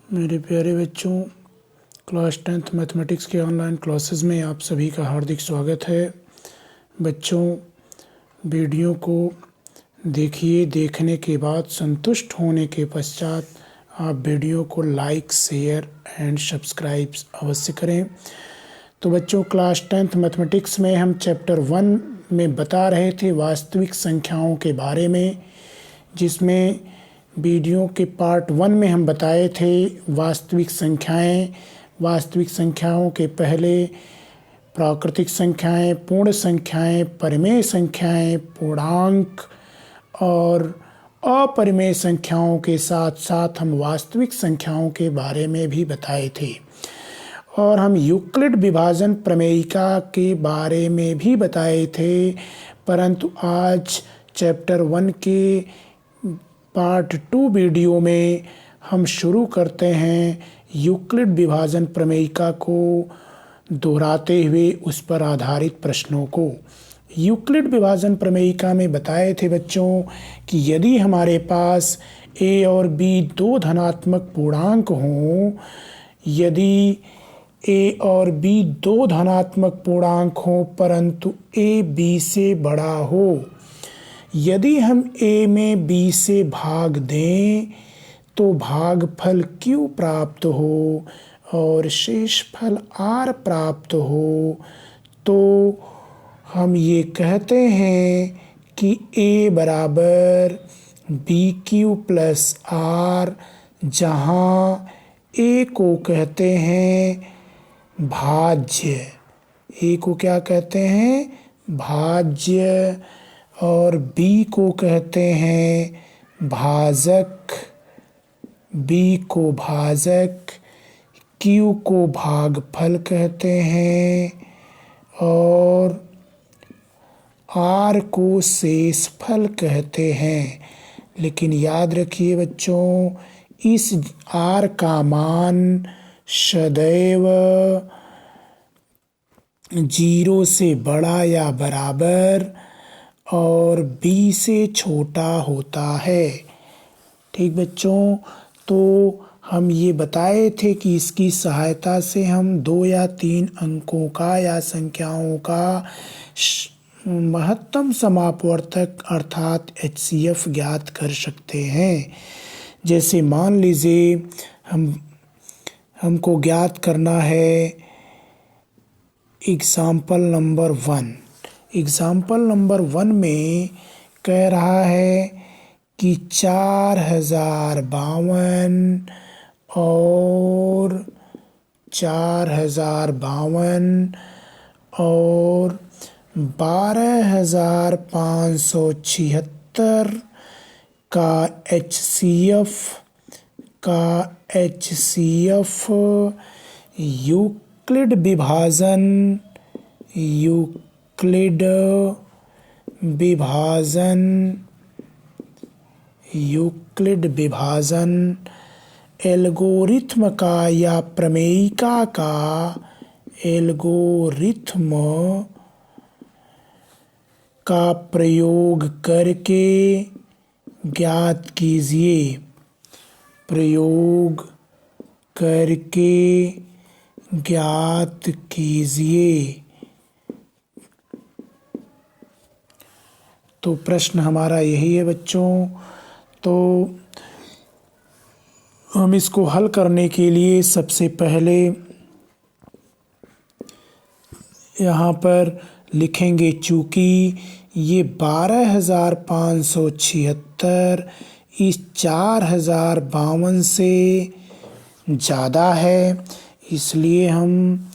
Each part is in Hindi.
मेरे प्यारे बच्चों, क्लास 10th मैथमेटिक्स के ऑनलाइन क्लासेस में आप सभी का हार्दिक स्वागत है। बच्चों, वीडियो को देखिए, देखने के बाद संतुष्ट होने के पश्चात आप वीडियो को लाइक, शेयर एंड सब्सक्राइब अवश्य करें। तो बच्चों, क्लास 10th मैथमेटिक्स में हम चैप्टर 1 में बता रहे थे वास्तविक संख्याओं के बारे में, जिसमें वीडियो के पार्ट 1 में हम बताए थे वास्तविक संख्याओं के पहले प्राकृतिक संख्याएं, पूर्ण संख्याएं, परिमेय संख्याएं, पूर्णांक और अपरिमेय संख्याओं के साथ साथ हम वास्तविक संख्याओं के बारे में भी बताए थे। और हम यूक्लिड विभाजन प्रमेयिका के बारे में भी बताए थे, परंतु आज चैप्टर 1 के पार्ट 2 वीडियो में हम शुरू करते हैं यूक्लिड विभाजन प्रमेयिका को दोहराते हुए उस पर आधारित प्रश्नों को। यूक्लिड विभाजन प्रमेयिका में बताए थे बच्चों कि यदि हमारे पास a और b दो धनात्मक पूर्णांक हों, यदि a और b दो धनात्मक पूर्णांक हों परंतु a b से बड़ा हो, यदि हम a में b से भाग दें तो भागफल q प्राप्त हो और शेष फल r प्राप्त हो, तो हम ये कहते हैं कि a बराबर BQ प्लस R, जहाँ a को कहते हैं भाज्य, a को क्या कहते हैं भाज्य, और b को कहते हैं भाजक, b को भाजक, q को भागफल कहते हैं और r को शेषफल कहते हैं। लेकिन याद रखिए बच्चों, इस r का मान सदैव 0 से बड़ा या बराबर और b से छोटा होता है। ठीक बच्चों, तो हम ये बताए थे कि इसकी सहायता से हम 2 या 3 अंकों का या संख्याओं का महत्तम समापवर्तक अर्थात HCF ज्ञात कर सकते हैं। जैसे मान लीजिए हमको ज्ञात करना है एग्जाम्पल नंबर 1। एग्जाम्पल नंबर 1 में कह रहा है कि 4052 और 12,576 का HCF यूक्लिड विभाजन एल्गोरिथ्म का या प्रमेयिका का प्रयोग करके ज्ञात कीजिए। तो प्रश्न हमारा यही है बच्चों। तो हम इसको हल करने के लिए सबसे पहले यहाँ पर लिखेंगे, चूँकि ये 12,576 इस 4052 से ज़्यादा है, इसलिए हम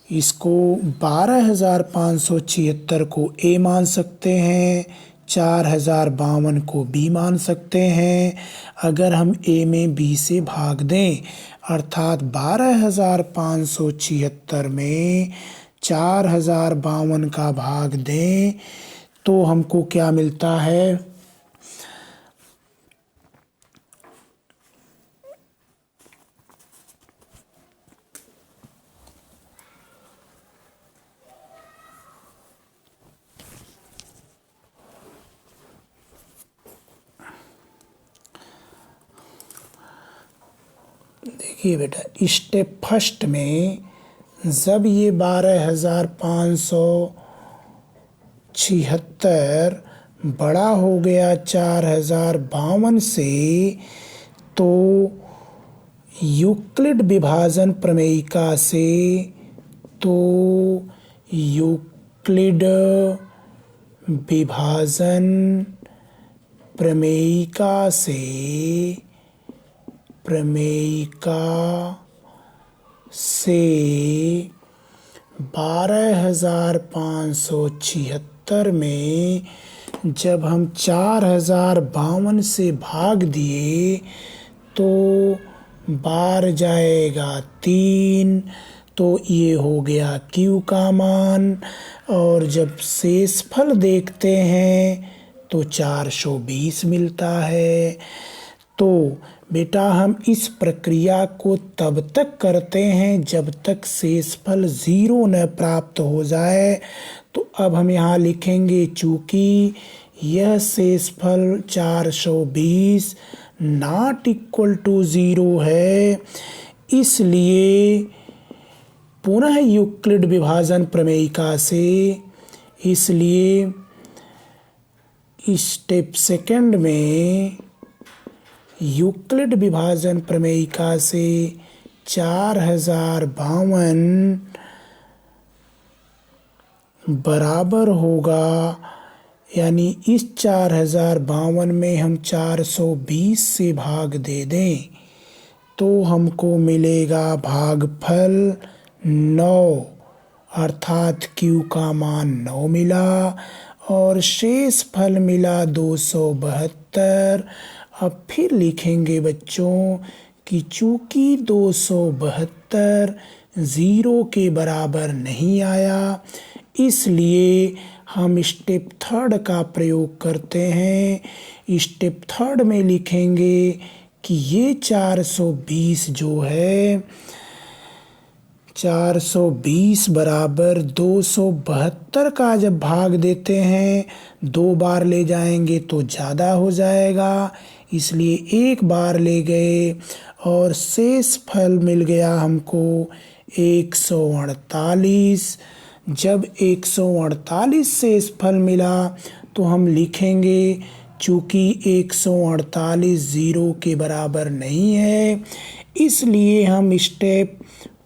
इसको 12,576 को A मान सकते हैं, 4052 को B मान सकते हैं। अगर हम A में B से भाग दें अर्थात 12,576 में 4052 का भाग दें तो हमको क्या मिलता है, देखिए बेटा, स्टेप फर्स्ट में जब ये 12,576 बड़ा हो गया 4052 से, तो यूक्लिड विभाजन प्रमेयिका से यूक्लिड विभाजन प्रमेयिका से 12,576 में जब हम 4052 से भाग दिए तो बार जाएगा 3, तो ये हो गया Q का मान। और जब शेषफल देखते हैं तो 420 मिलता है। तो बेटा हम इस प्रक्रिया को तब तक करते हैं जब तक शेषफल 0 न प्राप्त हो जाए। तो अब हम यहाँ लिखेंगे, चूँकि यह शेषफल 420 नॉट इक्वल टू 0 है, इसलिए पुनः यूक्लिड विभाजन प्रमेयिका से, इसलिए स्टेप सेकंड में यूक्लिड विभाजन प्रमेयिका से 4052 बराबर होगा, यानी इस 4052 में हम 420 से भाग दे दें तो हमको मिलेगा भागफल 9, अर्थात Q का मान 9 मिला और शेष फल मिला 272। अब फिर लिखेंगे बच्चों कि चूँकि 272 0 के बराबर नहीं आया, इसलिए हम स्टेप थर्ड का प्रयोग करते हैं। स्टेप थर्ड में लिखेंगे कि ये 420 जो है, 420 बराबर 272 का जब भाग देते हैं 2 बार ले जाएंगे तो ज़्यादा हो जाएगा, इसलिए 1 बार ले गए और शेष फल मिल गया हमको 148। जब 148 शेष फल मिला तो हम लिखेंगे, चूँकि 148 0 के बराबर नहीं है, इसलिए हम स्टेप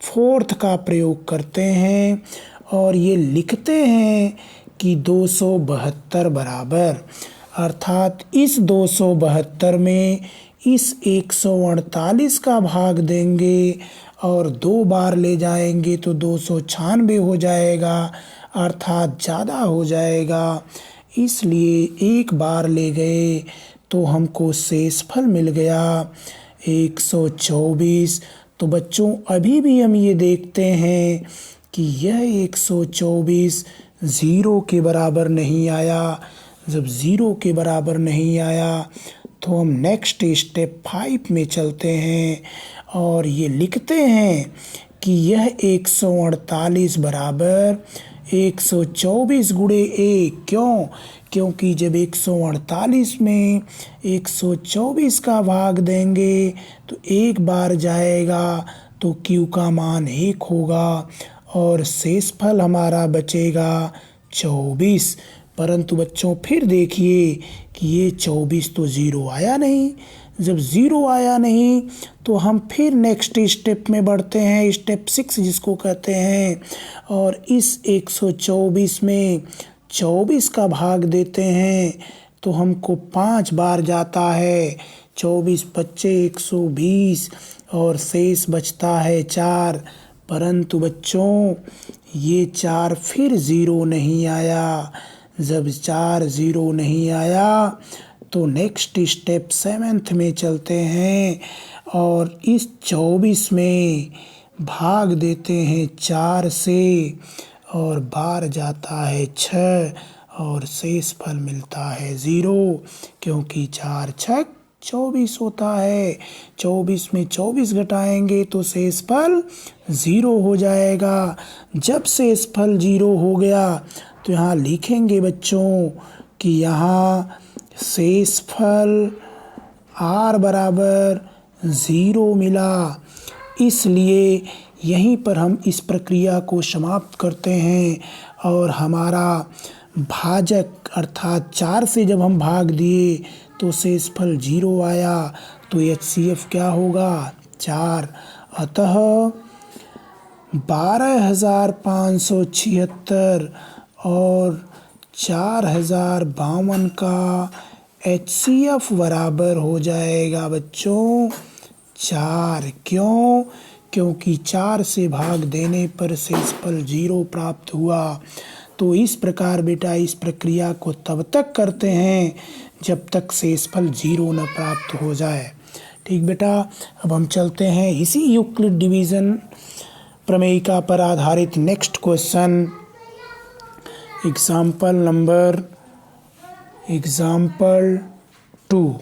फोर्थ का प्रयोग करते हैं और ये लिखते हैं कि 272 बराबर, अर्थात इस 272 में इस 148 का भाग देंगे और 2 बार ले जाएंगे तो 296 हो जाएगा, अर्थात ज़्यादा हो जाएगा, इसलिए 1 बार ले गए तो हमको शेषफल मिल गया 124। तो बच्चों अभी भी हम ये देखते हैं कि यह 124 0 के बराबर नहीं आया। जब 0 के बराबर नहीं आया तो हम नेक्स्ट स्टेप 5 में चलते हैं और ये लिखते हैं कि यह 148 बराबर 124 गुणे 1। क्यों? क्योंकि जब 148 में 124 का भाग देंगे तो 1 बार जाएगा तो Q का मान 1 होगा और शेषफल हमारा बचेगा 24। परंतु बच्चों फिर देखिए कि ये 24 तो 0 आया नहीं। जब 0 आया नहीं तो हम फिर नेक्स्ट स्टेप में बढ़ते हैं, स्टेप 6 जिसको कहते हैं, और इस 124 में 24 का भाग देते हैं तो हमको 5 बार जाता है, 24 बच्चे 120 और शेष बचता है 4। परंतु बच्चों ये 4 फिर 0 नहीं आया। जब 4 0 नहीं आया तो नेक्स्ट स्टेप 7th में चलते हैं और इस 24 में भाग देते हैं 4 से और बार जाता है 6 और शेष फल मिलता है 0, क्योंकि 4 6 24 होता है। 24 में 24 घटाएंगे तो शेष फल 0 हो जाएगा। जब शेष फल 0 हो गया तो यहाँ लिखेंगे बच्चों कि यहाँ शेष फल R बराबर 0 मिला। इसलिए यहीं पर हम इस प्रक्रिया को समाप्त करते हैं और हमारा भाजक अर्थात 4 से जब हम भाग दिए तो शेषफल 0 आया, तो HCF क्या होगा 4। अतः 12,576 और 4,052 का HCF बराबर हो जाएगा बच्चों 4। क्यों? क्योंकि 4 से भाग देने पर शेषफल 0 प्राप्त हुआ। तो इस प्रकार बेटा इस प्रक्रिया को तब तक करते हैं जब तक शेषफल 0 न प्राप्त हो जाए। ठीक बेटा, अब हम चलते हैं इसी यूक्लिड डिवीज़न प्रमेयिका पर आधारित नेक्स्ट क्वेश्चन। एग्जाम्पल 2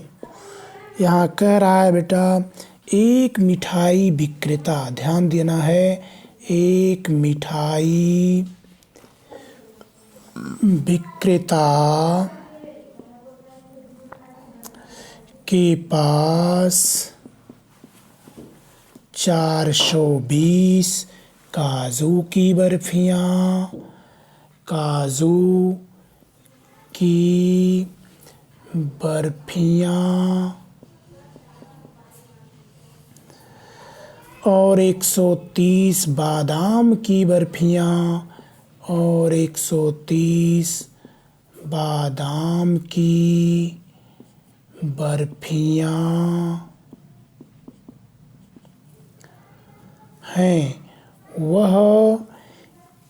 यहाँ कह रहा है बेटा, एक मिठाई विक्रेता, ध्यान देना है, एक मिठाई विक्रेता के पास 420 काजू की बर्फियाँ और 130 बादाम की बर्फियाँ और 130 बादाम की बर्फियाँ हैं। वह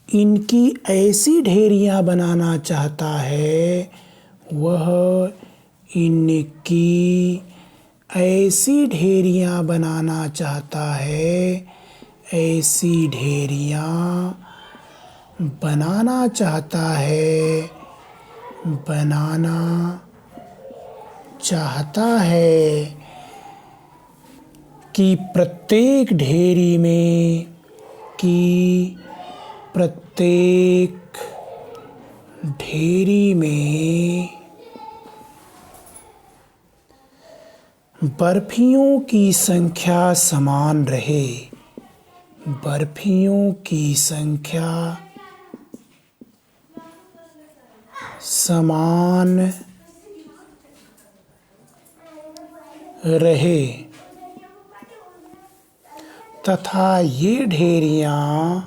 इनकी ऐसी ढेरियाँ बनाना चाहता है, वह इनकी ऐसी ढेरियाँ बनाना चाहता है, ऐसी ढेरियाँ बनाना चाहता है, कि प्रत्येक ढेरी में बर्फियों की संख्या समान रहे, बर्फियों की संख्या समान रहे तथा ये ढेरियाँ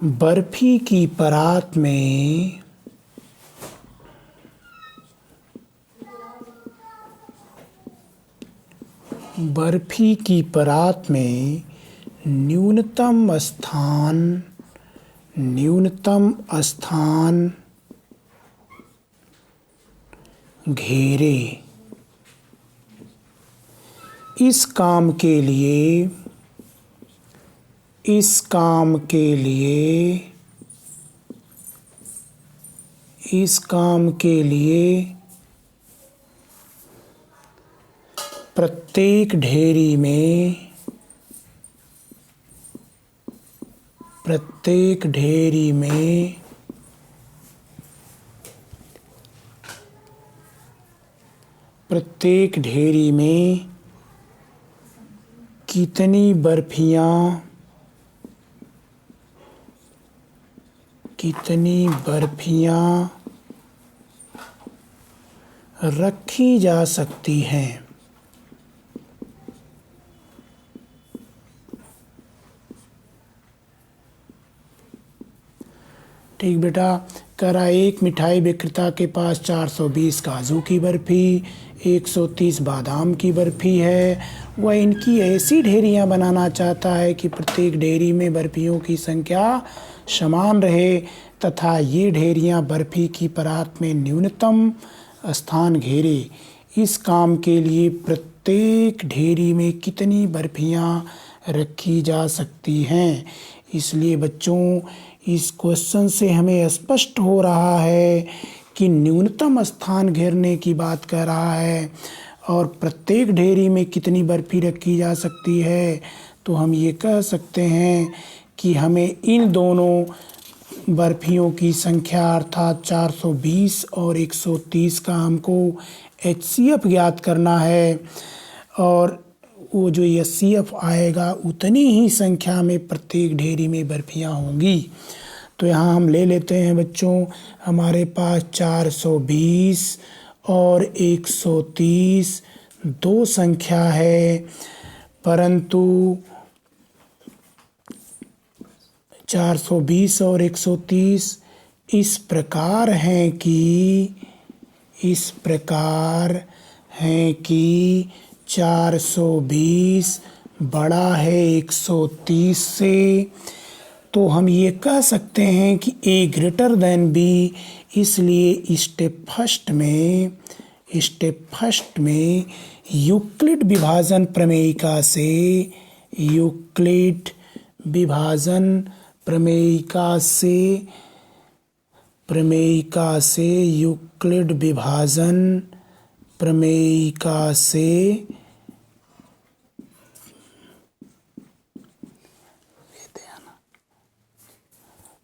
बर्फी की परात में न्यूनतम स्थान घेरे। इस काम के लिए प्रत्येक ढेरी में कितनी बर्फियाँ रखी जा सकती हैं। ठीक बेटा, कह रहा एक मिठाई विक्रेता के पास 420 काजू की बर्फ़ी, 130 बादाम की बर्फ़ी है। वह इनकी ऐसी ढेरियाँ बनाना चाहता है कि प्रत्येक ढेरी में बर्फ़ियों की संख्या समान रहे तथा ये ढेरियाँ बर्फ़ी की परात में न्यूनतम स्थान घेरे। इस काम के लिए प्रत्येक ढेरी में कितनी बर्फ़ियाँ रखी जा सकती हैं। इसलिए बच्चों इस क्वेश्चन से हमें स्पष्ट हो रहा है कि न्यूनतम स्थान घेरने की बात कर रहा है और प्रत्येक ढेरी में कितनी बर्फ़ी रखी जा सकती है। तो हम ये कह सकते हैं कि हमें इन दोनों बर्फियों की संख्या अर्थात 420 और 130 का हमको HCF ज्ञात करना है, और वो जो HCF आएगा उतनी ही संख्या में प्रत्येक ढेरी में बर्फियाँ होंगी। तो यहाँ हम ले लेते हैं बच्चों, हमारे पास 420 और 130 दो संख्या है, परंतु 420 और 130 इस प्रकार हैं कि 420 बड़ा है 130 से। तो हम ये कह सकते हैं कि A ग्रेटर देन B, इसलिए स्टेप फर्स्ट में यूक्लिड विभाजन प्रमेयिका से यूक्लिड विभाजन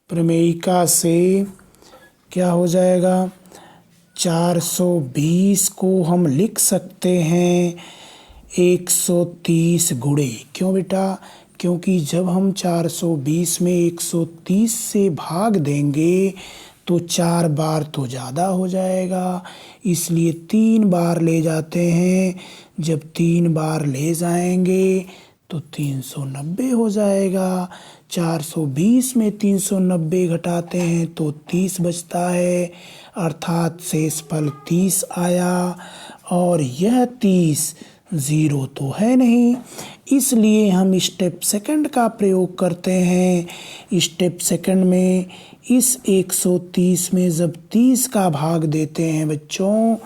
प्रमेयिका से क्या हो जाएगा, 420 को हम लिख सकते हैं 130 गुणे। क्यों बेटा? क्योंकि जब हम 420 में 130 से भाग देंगे तो 4 बार तो ज़्यादा हो जाएगा, इसलिए 3 बार ले जाते हैं। जब 3 बार ले जाएंगे तो 390 हो जाएगा। 420 में 390 घटाते हैं तो 30 बचता है, अर्थात शेषफल 30 आया। और यह 30 ज़ीरो तो है नहीं, इसलिए हम स्टेप सेकंड का प्रयोग करते हैं। स्टेप सेकंड में इस 130 में जब 30 का भाग देते हैं बच्चों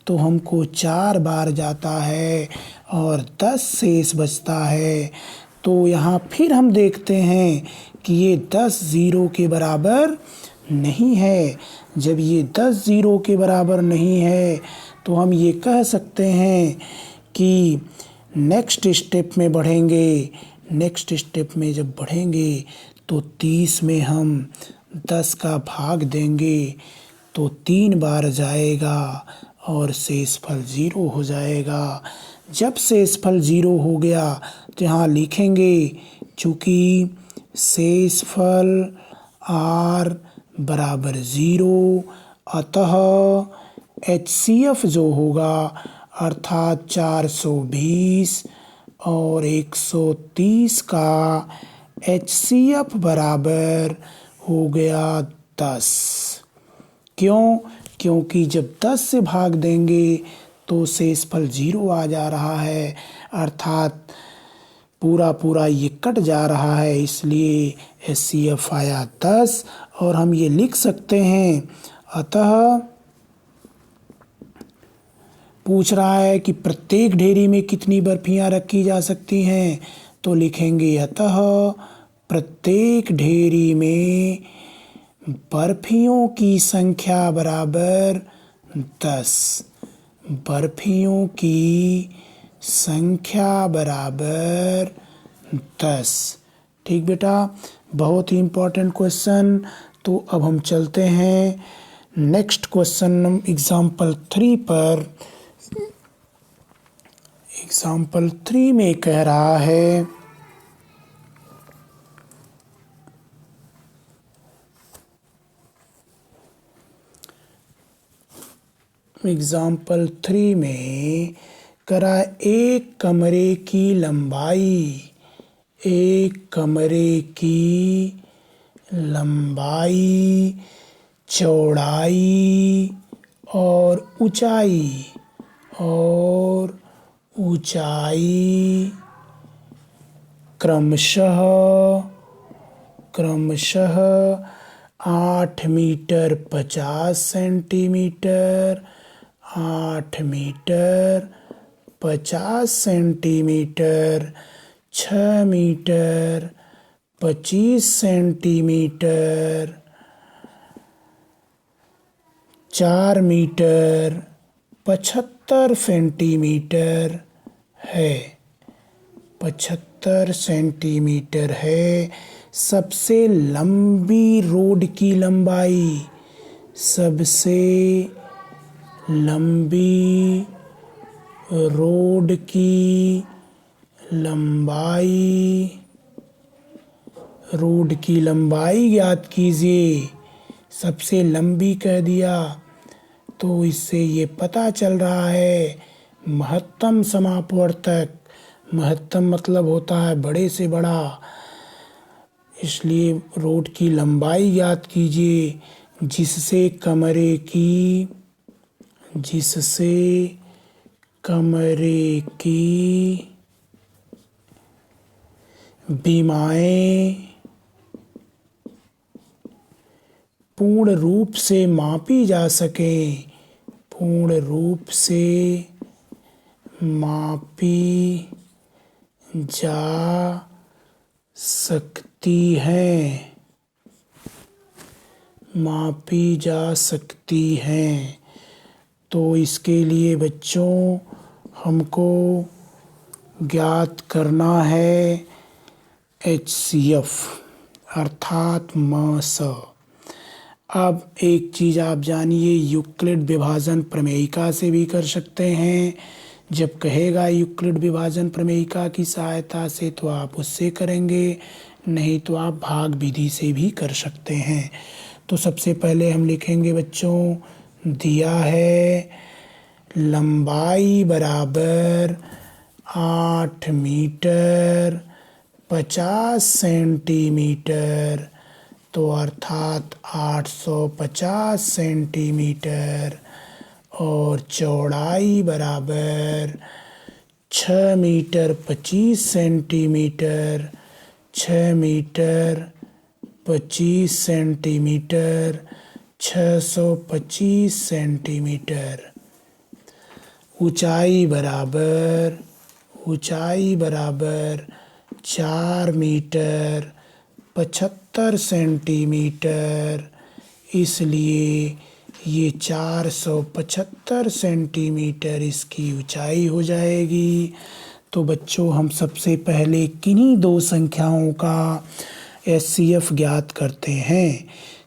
तो हमको 4 बार जाता है और 10 शेष बचता है। तो यहाँ फिर हम देखते हैं कि ये 10 ज़ीरो के बराबर नहीं है। जब ये 10 ज़ीरो के बराबर नहीं है तो हम ये कह सकते हैं कि नेक्स्ट स्टेप में जब बढ़ेंगे तो 30 में हम 10 का भाग देंगे तो 3 बार जाएगा और शेषफल 0 हो जाएगा। जब शेषफल 0 हो गया तो यहाँ लिखेंगे, चूँकि शेषफल r बराबर 0, अतः HCF जो होगा अर्थात 420 और 130 का HCF बराबर हो गया 10। क्यों? क्योंकि जब 10 से भाग देंगे तो शेषफल 0 आ जा रहा है, अर्थात पूरा ये कट जा रहा है, इसलिए HCF आया 10। और हम ये लिख सकते हैं, अतः पूछ रहा है कि प्रत्येक ढेरी में कितनी बर्फियां रखी जा सकती हैं, तो लिखेंगे अतः प्रत्येक ढेरी में बर्फियों की संख्या बराबर 10। बर्फियों की संख्या बराबर 10। ठीक बेटा, बहुत ही इम्पोर्टेंट क्वेश्चन। तो अब हम चलते हैं नेक्स्ट क्वेश्चन एग्जाम्पल 3 पर। एग्जाम्पल 3 में कह रहा है, एग्जाम्पल 3 में करा एक कमरे की लंबाई, चौड़ाई और ऊंचाई क्रमशः 8 metre 50 centimetre, 8 metre 50 centimetre, 6 metre 25 centimetre, 4 metre 75 centimetre है। 75 सेंटीमीटर है। सबसे लंबी रोड की लंबाई, सबसे लंबी रोड की लंबाई, रोड की लंबाई ज्ञात कीजिए। सबसे लंबी कह दिया तो इससे ये पता चल रहा है महत्तम समापवर्तक। महत्तम मतलब होता है बड़े से बड़ा, इसलिए रोड की लंबाई ज्ञात कीजिए जिससे कमरे की बीमाएं पूर्ण रूप से मापी जा सकें, पूर्ण रूप से मापी जा सकती हैं, मापी जा सकती हैं। तो इसके लिए बच्चों हमको ज्ञात करना है HCF अर्थात मास। अब एक चीज़ आप जानिए, यूक्लिड विभाजन प्रमेयिका से भी कर सकते हैं। जब कहेगा यूक्लिड विभाजन प्रमेयिका की सहायता से तो आप उससे करेंगे, नहीं तो आप भाग विधि से भी कर सकते हैं। तो सबसे पहले हम लिखेंगे बच्चों, दिया है लंबाई बराबर 8 मीटर 50 सेंटीमीटर, तो अर्थात 850 सेंटीमीटर, और चौड़ाई बराबर 6 metre 25 centimetre, 6 metre 25 centimetre, 625 centimetre. ऊंचाई बराबर 4 मीटर 75 सेंटीमीटर, इसलिए ये 475 सेंटीमीटर इसकी ऊंचाई हो जाएगी। तो बच्चों हम सबसे पहले किन्हीं दो संख्याओं का HCF ज्ञात करते हैं,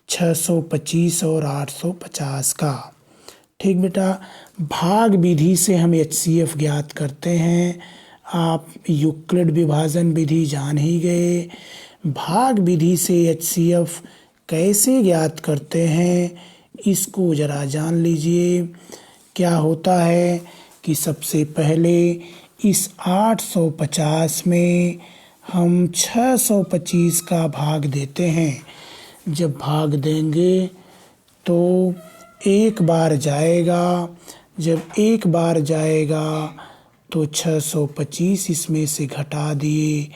625 और 850 का। ठीक बेटा, भाग विधि से हम HCF ज्ञात करते हैं। आप यूक्लिड विभाजन विधि जान ही गए, भाग विधि से HCF कैसे ज्ञात करते हैं इसको ज़रा जान लीजिए। क्या होता है कि सबसे पहले इस 850 में हम 625 का भाग देते हैं। जब भाग देंगे तो एक बार जाएगा, जब एक बार जाएगा तो 625 इसमें से घटा दिए,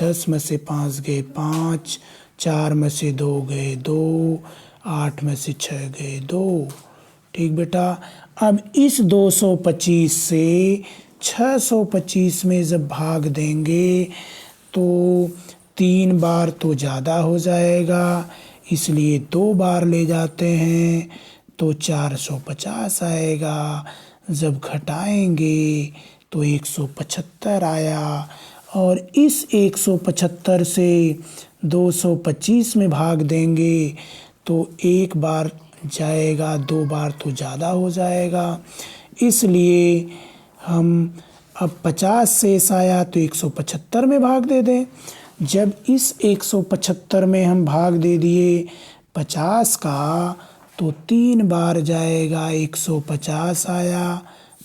10 में से 5 गए 5, 4 में से 2 गए 2, 8 में से 6 गए 2। ठीक बेटा, अब इस 225 से 625 में जब भाग देंगे तो 3 बार तो ज़्यादा हो जाएगा, इसलिए 2 बार ले जाते हैं तो 450 आएगा। जब घटाएंगे तो 175 आया, और इस 175 से 225 में भाग देंगे तो 1 बार जाएगा, 2 बार तो ज़्यादा हो जाएगा, इसलिए हम अब 50 शेष आया तो 175 में भाग दे दें। जब इस 175 में हम भाग दे दिए 50 का तो 3 बार जाएगा, 150 आया,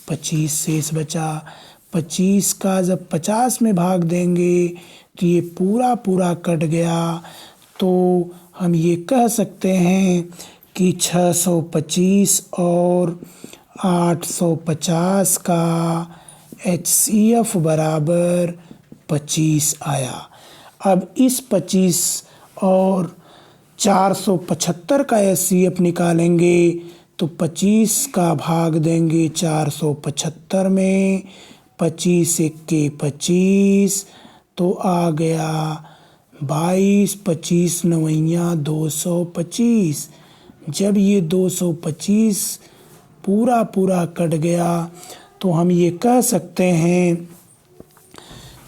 25 शेष बचा। 25 का जब 50 में भाग देंगे तो ये पूरा पूरा कट गया, तो हम ये कह सकते हैं कि 625 और 850 का HCF बराबर 25 आया। अब इस 25 और 475 का HCF निकालेंगे तो 25 का भाग देंगे 475 में, 25 एक्के 25, तो आ गया 22, 25 नवैया 225। जब ये 225 पूरा पूरा कट गया तो हम ये कह सकते हैं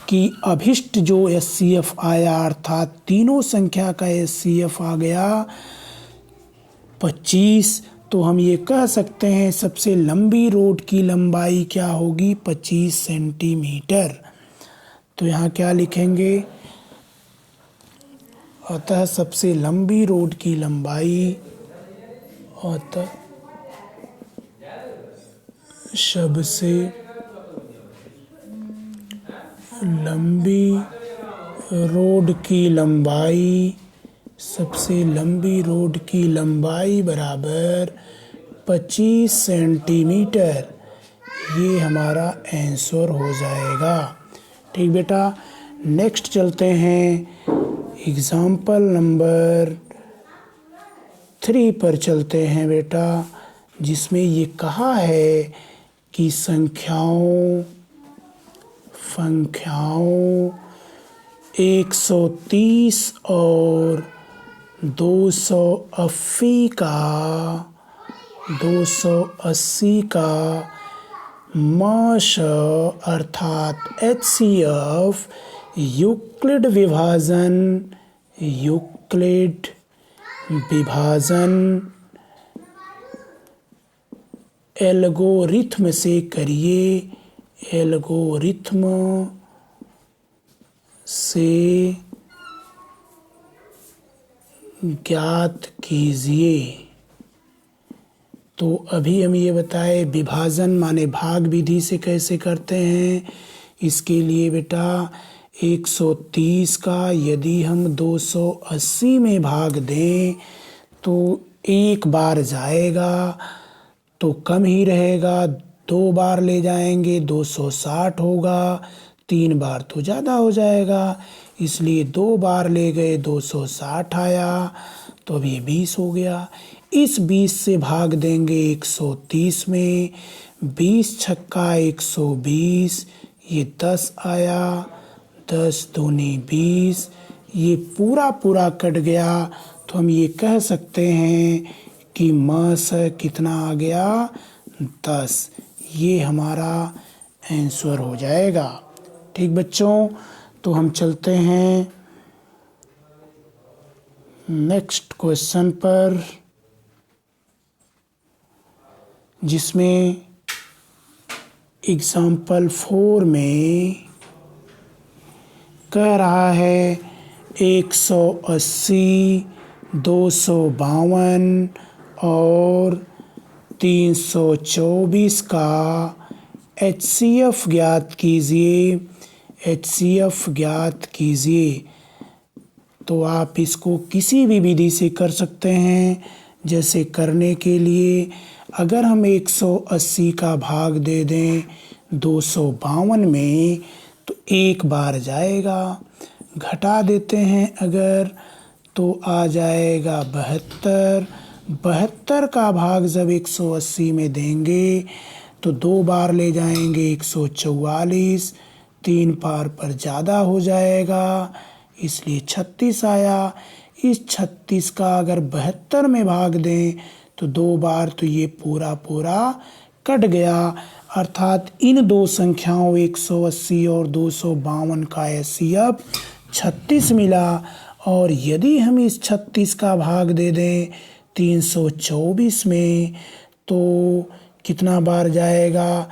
कि अभिष्ट जो HCF आया अर्थात तीनों संख्या का HCF आ गया 25, तो हम ये कह सकते हैं सबसे लंबी रोड की लंबाई क्या होगी, 25 सेंटीमीटर। तो यहाँ क्या लिखेंगे, अतः सबसे लंबी रोड की लंबाई, अतः सबसे लंबी रोड की लंबाई, सबसे लंबी रोड की लंबाई बराबर 25 सेंटीमीटर। ये हमारा आंसर हो जाएगा। ठीक बेटा, नेक्स्ट चलते हैं एग्जाम्पल नंबर 3 पर चलते हैं बेटा, जिसमें ये कहा है कि संख्याओं 130 और 280 का माश अर्थात HCF यूक्लिड विभाजन एल्गोरिथम से करिए, एल्गोरिथम से ज्ञात कीजिए। तो अभी हम ये बताए विभाजन माने भाग विधि से कैसे करते हैं। इसके लिए बेटा 130 का यदि हम 280 में भाग दें तो एक बार जाएगा तो कम ही रहेगा, 2 बार ले जाएंगे 260 होगा, 3 बार तो ज़्यादा हो जाएगा, इसलिए 2 बार ले गए 260 आया, तो अब ये 20 हो गया। इस 20 से भाग देंगे 130 में, 20 छक्का 120, ये 10 आया, 10 दूनी 20, ये पूरा कट गया। तो हम ये कह सकते हैं कि मास कितना आ गया, 10। ये हमारा आंसर हो जाएगा। ठीक बच्चों, तो हम चलते हैं नेक्स्ट क्वेश्चन पर, जिसमें एग्जाम्पल 4 में कह रहा है 180, 252 और 324 का HCF ज्ञात कीजिए, HCF ज्ञात कीजिए। तो आप इसको किसी भी विधि से कर सकते हैं। जैसे करने के लिए अगर हम 180 का भाग दे दें 252 में तो एक बार जाएगा, घटा देते हैं अगर तो आ जाएगा 72। 72 का भाग जब 180 में देंगे तो 2 बार ले जाएंगे 144, 3 बार पर ज़्यादा हो जाएगा, इसलिए 36 आया। इस 36 का अगर 72 में भाग दें तो 2 बार तो ये पूरा कट गया, अर्थात इन दो संख्याओं 180 और 252 का HCF 36 मिला। और यदि हम इस 36 का भाग दे दें 324 में तो कितना बार जाएगा,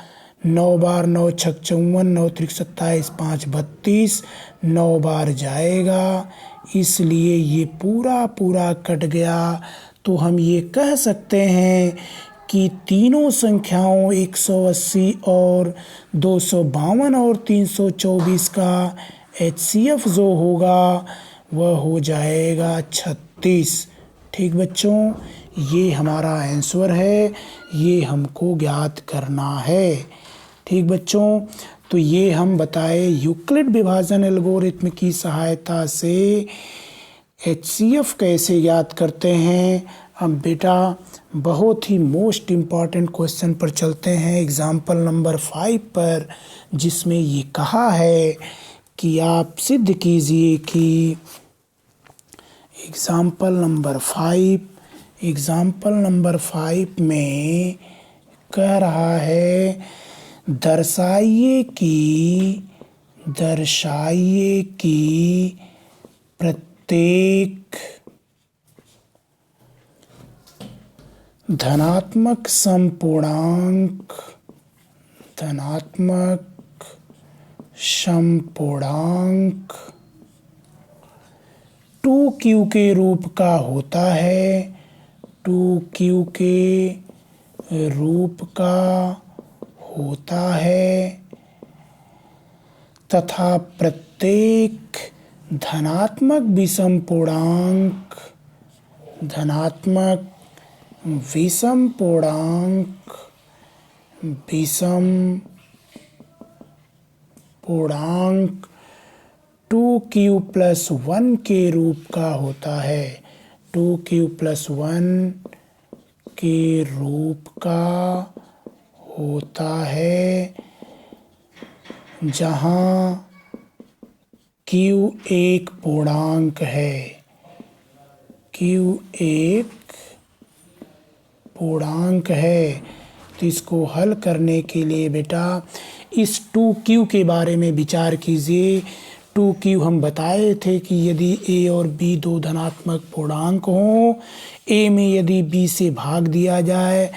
9 बार, 9 छक 54, 9 त्रिक 27, 5 32, 9 बार जाएगा, इसलिए ये पूरा कट गया। तो हम ये कह सकते हैं कि तीनों संख्याओं 180 और 252 और 324 का HCF जो होगा वह हो जाएगा 36। ठीक बच्चों, ये हमारा आंसर है, ये हमको ज्ञात करना है। ठीक बच्चों, तो ये हम बताए यूक्लिड विभाजन एल्गोरिथम की सहायता से HCF कैसे ज्ञात करते हैं। अब बेटा बहुत ही मोस्ट इम्पॉर्टेंट क्वेश्चन पर चलते हैं, एग्जाम्पल नंबर 5 पर, जिसमें ये कहा है कि आप सिद्ध कीजिए कि एग्जाम्पल नंबर 5 में कह रहा है दर्शाइए कि दर्शाइए कि प्रत्येक धनात्मक समपूर्णांक 2q के रूप का होता है, 2q के रूप का होता है तथा प्रत्येक धनात्मक विषम पूर्णांक पूर्णांक 2q प्लस 1 के रूप का होता है, 2q प्लस 1 के रूप का होता है, जहाँ q एक पूर्णांक है, q एक पूर्णांक है। तो इसको हल करने के लिए बेटा इस 2q के बारे में विचार कीजिए। 2q हम बताए थे कि यदि a और b दो धनात्मक पूर्णांक हों, a में यदि b से भाग दिया जाए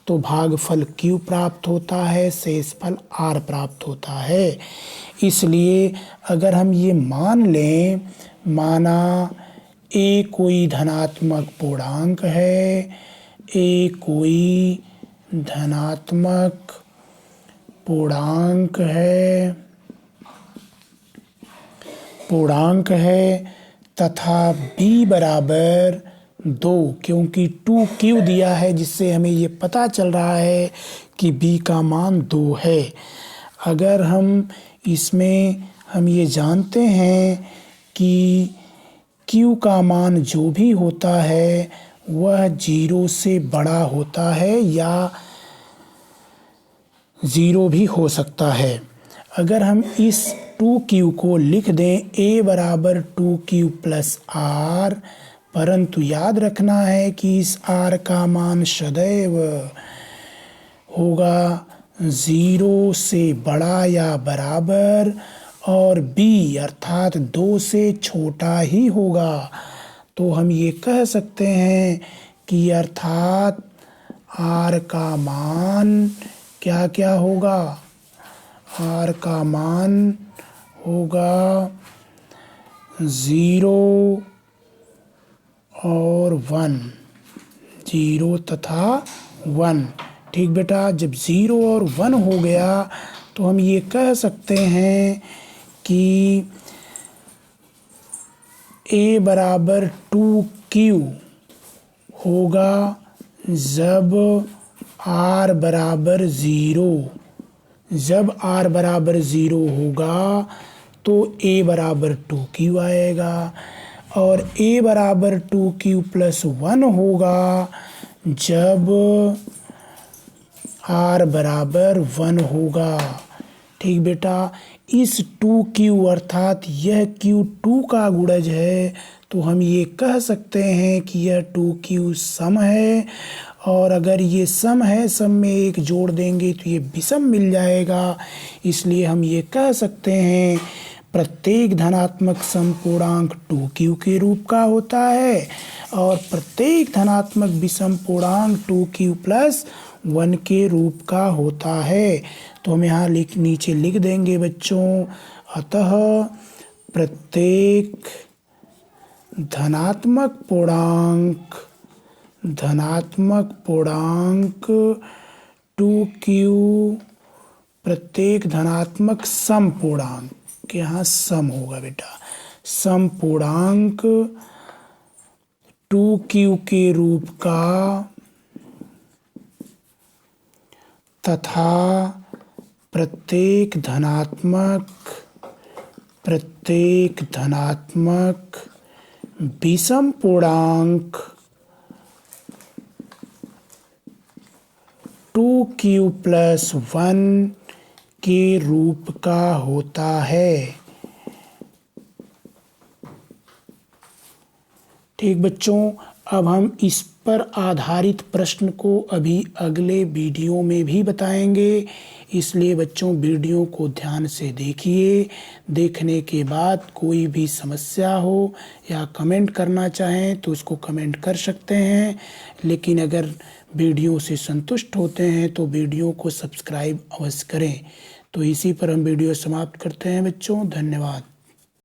तो भागफल q प्राप्त होता है, शेषफल r प्राप्त होता है। इसलिए अगर हम ये मान लें, माना a कोई धनात्मक पूर्णांक है, a कोई धनात्मक पूर्णांक है तथा b बराबर 2, क्योंकि 2q दिया है जिससे हमें ये पता चल रहा है कि b का मान 2 है। अगर हम इसमें हम ये जानते हैं कि q का मान जो भी होता है वह 0 से बड़ा होता है या 0 भी हो सकता है। अगर हम इस 2q को लिख दें a बराबर 2q प्लस r, परंतु याद रखना है कि इस r का मान सदैव होगा 0 से बड़ा या बराबर और b अर्थात 2 से छोटा ही होगा। तो हम ये कह सकते हैं कि अर्थात r का मान क्या होगा, r का मान होगा 0 और 1, 0 तथा 1। ठीक बेटा, जब 0 और 1 हो गया तो हम ये कह सकते हैं कि a बराबर 2q होगा जब r बराबर 0। जब r बराबर 0 होगा तो a बराबर 2q आएगा और a बराबर 2q प्लस 1 होगा जब r बराबर 1 होगा। ठीक बेटा, इस 2q अर्थात यह q 2 का गुणज है, तो हम ये कह सकते हैं कि यह 2q सम है। और अगर ये सम है, सम में एक जोड़ देंगे तो ये विषम मिल जाएगा। इसलिए हम ये कह सकते हैं प्रत्येक धनात्मक समपूर्णांक 2q के रूप का होता है और प्रत्येक धनात्मक विषम पूर्णांक 2q प्लस 1 के रूप का होता है। तो हम यहाँ नीचे लिख देंगे बच्चों, अतः प्रत्येक धनात्मक पूर्णांक 2q, प्रत्येक धनात्मक सम पूर्णांक, यहाँ सम होगा बेटा, सम पूर्णांक 2q के रूप का तथा प्रत्येक धनात्मक विषम पूर्णांक 2q प्लस 1 के रूप का होता है। ठीक बच्चों, अब हम इस पर आधारित प्रश्न को अभी अगले वीडियो में भी बताएंगे, इसलिए बच्चों वीडियो को ध्यान से देखिए। देखने के बाद कोई भी समस्या हो या कमेंट करना चाहें तो उसको कमेंट कर सकते हैं, लेकिन अगर वीडियो से संतुष्ट होते हैं तो वीडियो को सब्सक्राइब अवश्य करें। तो इसी पर हम वीडियो समाप्त करते हैं बच्चों। धन्यवाद।